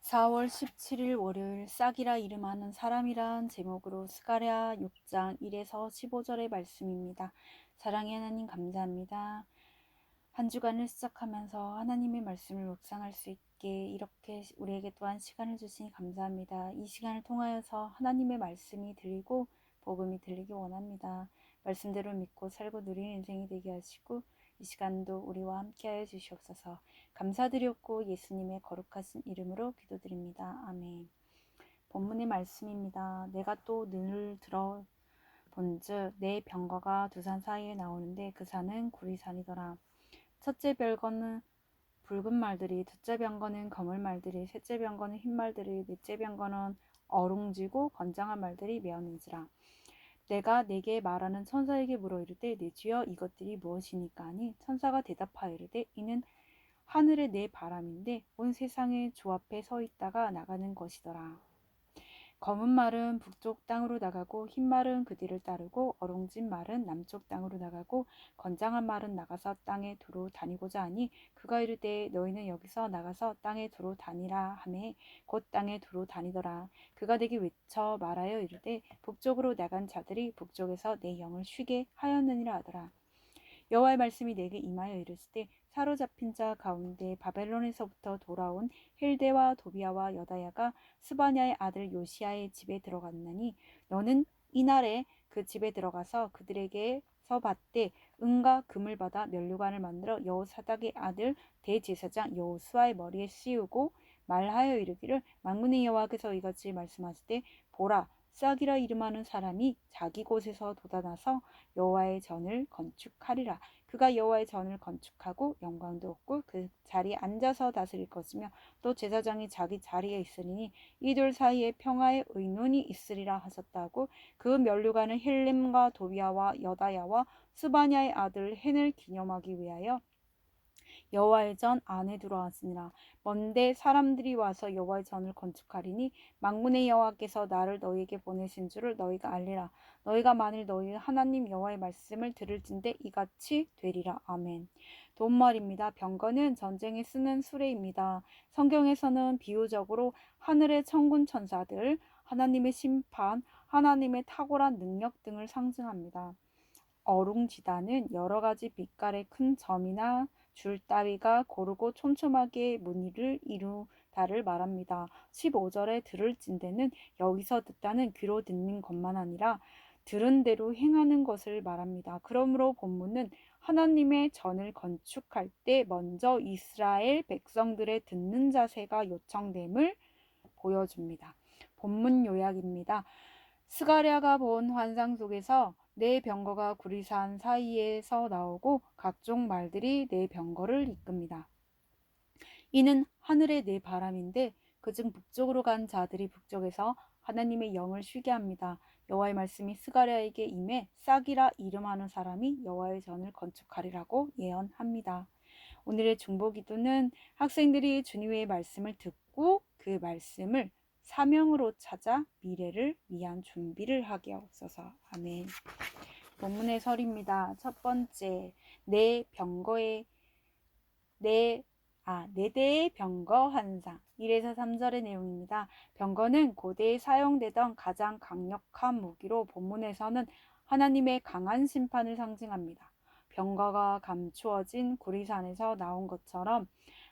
4월 17일 월요일 싹이라 이름하는 사람이란 제목으로 스가랴 6장 1에서 15절의 말씀입니다. 사랑의 하나님 감사합니다. 한 주간을 시작하면서 하나님의 말씀을 묵상할 수 있게 이렇게 우리에게 또한 시간을 주시니 감사합니다. 이 시간을 통하여서 하나님의 말씀이 들리고 복음이 들리기 원합니다. 말씀대로 믿고 살고 누리는 인생이 되게 하시고 이 시간도 우리와 함께하여 주시옵소서. 감사드렸고 예수님의 거룩하신 이름으로 기도드립니다. 아멘. 본문의 말씀입니다. 내가 또 늘 들어본즉 내 병거가 두 산 사이에 나오는데 그 산은 구리산이더라. 첫째 별거는 붉은 말들이, 둘째 병거는 검은 말들이, 셋째 병거는 흰 말들이, 넷째 병거는 어룽지고 건장한 말들이 메었는지라. 내가 내게 말하는 천사에게 물어 이르되 내 주여 이것들이 무엇이니까 하니 천사가 대답하여 이르되 이는 하늘의 내 바람인데 온 세상의 주 앞에 서 있다가 나가는 것이더라. 검은 말은 북쪽 땅으로 나가고 흰 말은 그 뒤를 따르고 어롱진 말은 남쪽 땅으로 나가고 건장한 말은 나가서 땅에 두루 다니고자 하니 그가 이르되 너희는 여기서 나가서 땅에 두루 다니라 하매 곧 땅에 두루 다니더라. 그가 내게 외쳐 말하여 이르되 북쪽으로 나간 자들이 북쪽에서 내 영을 쉬게 하였느니라 하더라. 여호와의 말씀이 내게 임하여 이르시되 사로잡힌 자 가운데 바벨론에서부터 돌아온 헬데와 도비아와 여다야가 스바냐의 아들 요시야의 집에 들어갔나니 너는 이날에 그 집에 들어가서 그들에게서 받되 은과 금을 받아 면류관을 만들어 여호사닥의 아들 대제사장 여호수아의 머리에 씌우고 말하여 이르기를 만군의 여호와께서 이같이 말씀하시되 보라 싹이라 이름하는 사람이 자기 곳에서 돋아나서 여호와의 전을 건축하리라. 그가 여호와의 전을 건축하고 영광도 얻고 그 자리에 앉아서 다스릴 것이며 또 제사장이 자기 자리에 있으리니 이 둘 사이에 평화의 의논이 있으리라 하셨다고. 그 면류관은 힐림과 도비아와 여다야와 스바냐의 아들 헨을 기념하기 위하여 여호와의 전 안에 들어왔으니라. 먼데 사람들이 와서 여호와의 전을 건축하리니 만군의 여호와께서 나를 너희에게 보내신 줄을 너희가 알리라. 너희가 만일 너희 하나님 여호와의 말씀을 들을진대 이같이 되리라. 아멘. 돈말입니다. 병거는 전쟁에 쓰는 수레입니다. 성경에서는 비유적으로 하늘의 천군 천사들, 하나님의 심판, 하나님의 탁월한 능력 등을 상징합니다. 어룽지단은 여러 가지 빛깔의 큰 점이나 줄 따위가 고르고 촘촘하게 무늬를 이루다를 말합니다. 15절에 들을진대는 여기서 듣다는 귀로 듣는 것만 아니라 들은 대로 행하는 것을 말합니다. 그러므로 본문은 하나님의 전을 건축할 때 먼저 이스라엘 백성들의 듣는 자세가 요청됨을 보여줍니다. 본문 요약입니다. 스가랴가 본 환상 속에서 내 병거가 구리산 사이에서 나오고 각종 말들이 내 병거를 이끕니다. 이는 하늘의 내 바람인데 그중 북쪽으로 간 자들이 북쪽에서 하나님의 영을 쉬게 합니다. 여호와의 말씀이 스가랴에게 임해 싹이라 이름하는 사람이 여호와의 전을 건축하리라고 예언합니다. 오늘의 중보기도는 학생들이 주님의 말씀을 듣고 그 말씀을 사명으로 찾아 미래를 위한 준비를 하게 하옵소서. 아멘. 본문의 설입니다. 첫 번째, 내 병거의 네 대의 병거 환상. 1에서 3절의 내용입니다. 병거는 고대에 사용되던 가장 강력한 무기로 본문에서는 하나님의 강한 심판을 상징합니다. 병거가 감추어진 구리산에서 나온 것처럼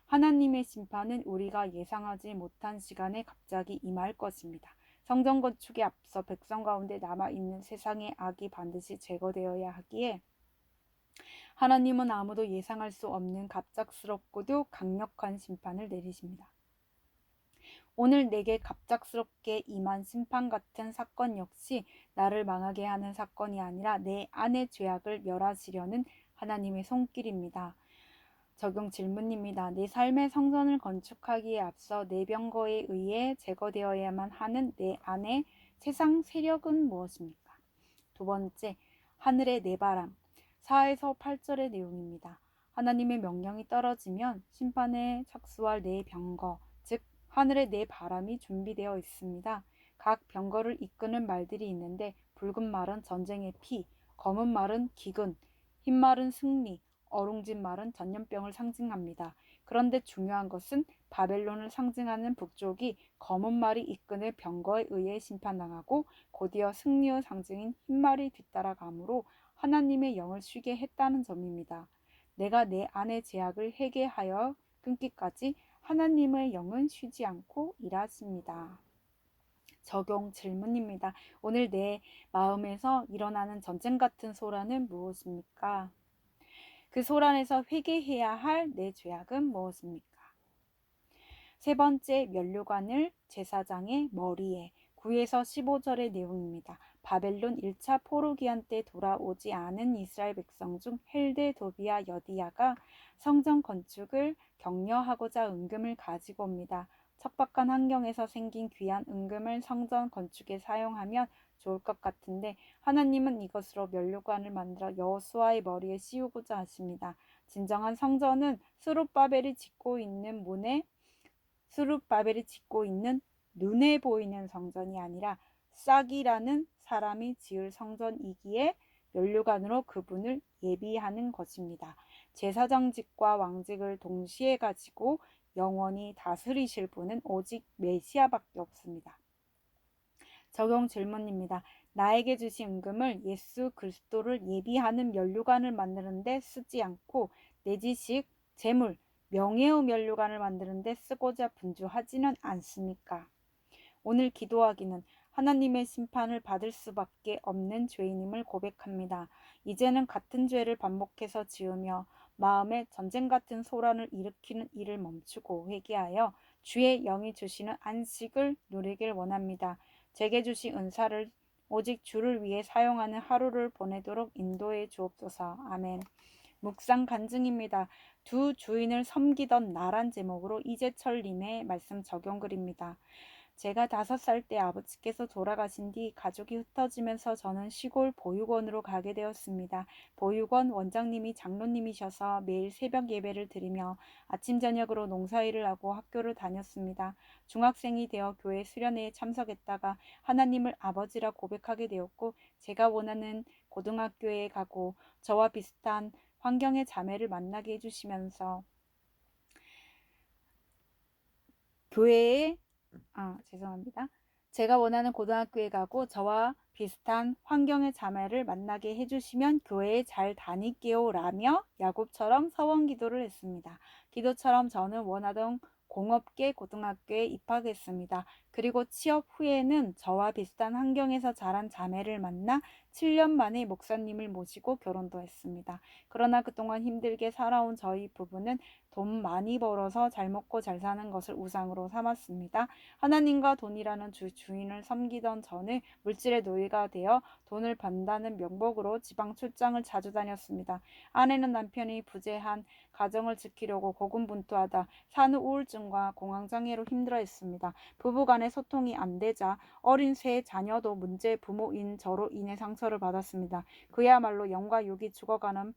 하나님의 심판은 우리가 예상하지 못한 시간에 갑자기 임할 것입니다. 성전 건축에 앞서 백성 가운데 남아있는 세상의 악이 반드시 제거되어야 하기에 하나님은 아무도 예상할 수 없는 갑작스럽고도 강력한 심판을 내리십니다. 오늘 내게 갑작스럽게 임한 심판 같은 사건 역시 나를 망하게 하는 사건이 아니라 내 안의 죄악을 멸하시려는 하나님의 손길입니다. 적용 질문입니다. 내 삶의 성전을 건축하기에 앞서 내 병거에 의해 제거되어야만 하는 내 안의 세상 세력은 무엇입니까? 두 번째, 하늘의 내 바람. 4에서 8절의 내용입니다. 하나님의 명령이 떨어지면 심판에 착수할 내 병거, 즉 하늘의 내 바람이 준비되어 있습니다. 각 병거를 이끄는 말들이 있는데 붉은 말은 전쟁의 피, 검은 말은 기근, 흰 말은 승리, 어룽진 말은 전염병을 상징합니다. 그런데 중요한 것은 바벨론을 상징하는 북쪽이 검은 말이 이끄는 병거에 의해 심판당하고 곧이어 승리의 상징인 흰 말이 뒤따라가므로 하나님의 영을 쉬게 했다는 점입니다. 내가 내 안의 제약을 회개하여 끊기까지 하나님의 영은 쉬지 않고 일하십니다. 적용 질문입니다. 오늘 내 마음에서 일어나는 전쟁 같은 소란은 무엇입니까? 그 소란에서 회개해야 할 내 죄악은 무엇입니까? 세 번째, 면류관을 제사장의 머리에 9에서 15절의 내용입니다. 바벨론 1차 포로기한 때 돌아오지 않은 이스라엘 백성 중 헬데, 도비아, 여디야가 성전 건축을 격려하고자 은금을 가지고 옵니다. 척박한 환경에서 생긴 귀한 은금을 성전 건축에 사용하면 좋을 것 같은데 하나님은 이것으로 면류관을 만들어 여호수아의 머리에 씌우고자 하십니다. 진정한 성전은 스룹바벨이 짓고 있는 눈에 보이는 성전이 아니라 싹이라는 사람이 지을 성전이기에 면류관으로 그분을 예비하는 것입니다. 제사장직과 왕직을 동시에 가지고 영원히 다스리실 분은 오직 메시아밖에 없습니다. 적용 질문입니다. 나에게 주신 은금을 예수 그리스도를 예비하는 면류관을 만드는데 쓰지 않고 내 지식, 재물, 명예의 면류관을 만드는데 쓰고자 분주하지는 않습니까? 오늘 기도하기는 하나님의 심판을 받을 수밖에 없는 죄인임을 고백합니다. 이제는 같은 죄를 반복해서 지으며 마음에 전쟁 같은 소란을 일으키는 일을 멈추고 회개하여 주의 영이 주시는 안식을 누리길 원합니다. 제게 주신 은사를 오직 주를 위해 사용하는 하루를 보내도록 인도해 주옵소서. 아멘. 묵상 간증입니다. 두 주인을 섬기던 나란 제목으로 이재철님의 말씀 적용글입니다. 제가 5살 때 아버지께서 돌아가신 뒤 가족이 흩어지면서 저는 시골 보육원으로 가게 되었습니다. 보육원 원장님이 장로님이셔서 매일 새벽 예배를 드리며 아침 저녁으로 농사일을 하고 학교를 다녔습니다. 중학생이 되어 교회 수련회에 참석했다가 하나님을 아버지라 고백하게 되었고 제가 원하는 고등학교에 가고 저와 비슷한 환경의 자매를 만나게 해주시면서 제가 원하는 고등학교에 가고 저와 비슷한 환경의 자매를 만나게 해주시면 교회에 잘 다닐게요 라며 야곱처럼 서원 기도를 했습니다. 기도처럼 저는 원하던 공업계 고등학교에 입학했습니다. 그리고 취업 후에는 저와 비슷한 환경에서 자란 자매를 만나 7년 만에 목사님을 모시고 결혼도 했습니다. 그러나 그동안 힘들게 살아온 저희 부부는 돈 많이 벌어서 잘 먹고 잘 사는 것을 우상으로 삼았습니다. 하나님과 돈이라는 주인을 섬기던 저는 물질의 노예가 되어 돈을 번다는 명목으로 지방 출장을 자주 다녔습니다. 아내는 남편이 부재한 가정을 지키려고 고군분투하다 산후 우울증과 공황장애로 힘들어했습니다. 부부간의 소통이 안 되자 어린 세 자녀도 문제 부모인 저로 인해 상처를 받았습니다. 그야말로 영과 육이 죽어가는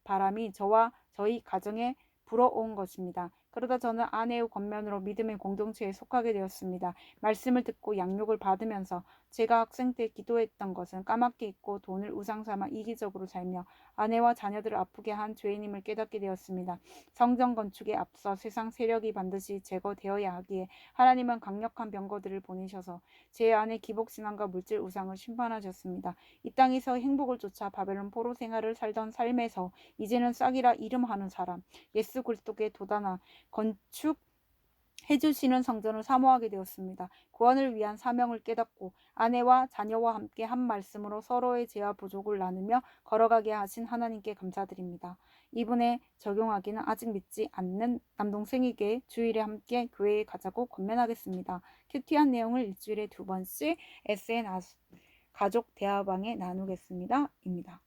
바람이 저와 저희 가정에 불어온 것입니다. 그러다 저는 아내의 권면으로 믿음의 공동체에 속하게 되었습니다. 말씀을 듣고 양육을 받으면서 제가 학생 때 기도했던 것은 까맣게 잊고 돈을 우상삼아 이기적으로 살며 아내와 자녀들을 아프게 한 죄인임을 깨닫게 되었습니다. 성전 건축에 앞서 세상 세력이 반드시 제거되어야 하기에 하나님은 강력한 병거들을 보내셔서 제 안에 기복신앙과 물질 우상을 심판하셨습니다. 이 땅에서 행복을 쫓아 바벨론 포로 생활을 살던 삶에서 이제는 싹이라 이름하는 사람 예수 그리스도께 도단한 건축해주시는 성전을 사모하게 되었습니다. 구원을 위한 사명을 깨닫고 아내와 자녀와 함께 한 말씀으로 서로의 죄와 부족을 나누며 걸어가게 하신 하나님께 감사드립니다. 이분에 적용하기는 아직 믿지 않는 남동생에게 주일에 함께 교회에 가자고 권면하겠습니다. 큐티한 내용을 일주일에 2번씩 SN 가족 대화방에 나누겠습니다. 입니다.